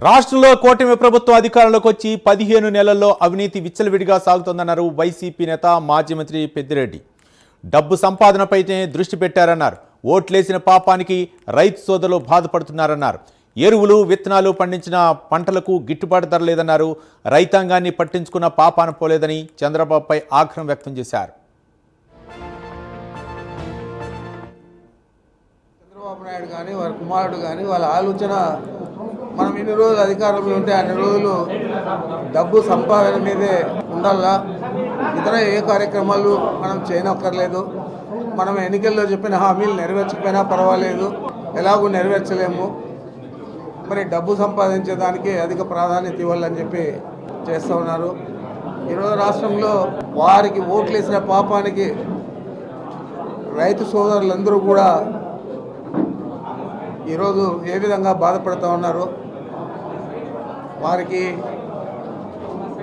రాష్ట్రంలో కూటమి ప్రభుత్వం అధికారంలోకి వచ్చి 15 నెలల్లో అవినీతి విచ్చలవిడిగా సాగుతోందన్నారు వైసీపీ నేత మాజీ మంత్రి పెద్దిరెడ్డి. డబ్బు సంపాదనపైనే దృష్టి పెట్టారన్నారు. ఓట్లేసిన పాపానికి రైతు సోదరులు బాధపడుతున్నారన్నారు. ఎరువులు విత్తనాలు పండించిన పంటలకు గిట్టుబాటు ధర లేదన్నారు. రైతాంగాన్ని పట్టించుకున్న పాపాన పోలేదని చంద్రబాబుపై ఆగ్రహం వ్యక్తం చేశారు. చంద్రబాబు నాయుడు కానీ వారి కుమారుడు కానీ వాళ్ళ ఆలోచన మనం ఎన్ని రోజులు అధికారంలో ఉంటే అన్ని రోజులు డబ్బు సంపాదన మీదే ఉండాలా. ఇతర ఏ కార్యక్రమాలు మనం చేయనక్కర్లేదు. మనం ఎన్నికల్లో చెప్పిన హామీలు నెరవేర్చకపోయినా పర్వాలేదు, ఎలాగూ నెరవేర్చలేము. మరి డబ్బు సంపాదించేదానికి అధిక ప్రాధాన్యత ఇవ్వాలని చెప్పి చేస్తూ ఉన్నారు. ఈరోజు రాష్ట్రంలో వారికి ఓట్లేసిన పాపానికి రైతు సోదరులందరూ కూడా ఈరోజు ఏ విధంగా బాధపడుతూ ఉన్నారు. వారికి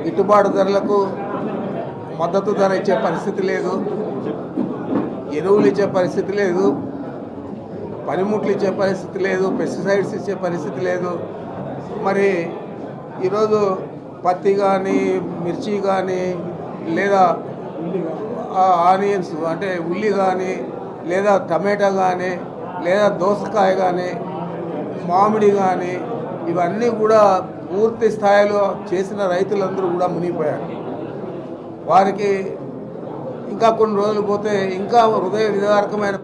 గిట్టుబాటు ధరలకు మద్దతు ధర ఇచ్చే పరిస్థితి లేదు, ఎరువులు ఇచ్చే పరిస్థితి లేదు, పనిముట్లు ఇచ్చే పరిస్థితి లేదు, పెస్టిసైడ్స్ ఇచ్చే పరిస్థితి లేదు. మరి ఈరోజు పత్తి కానీ మిర్చి కానీ లేదా ఆనియన్స్ అంటే ఉల్లి కానీ లేదా టమాటా కానీ లేదా దోసకాయ కానీ మామిడి కానీ ఇవన్నీ కూడా పూర్తి స్థాయిలో చేసిన రైతులందరూ కూడా మునిగిపోయారు. వారికి ఇంకా కొన్ని రోజులు పోతే ఇంకా హృదయ విదారకమైన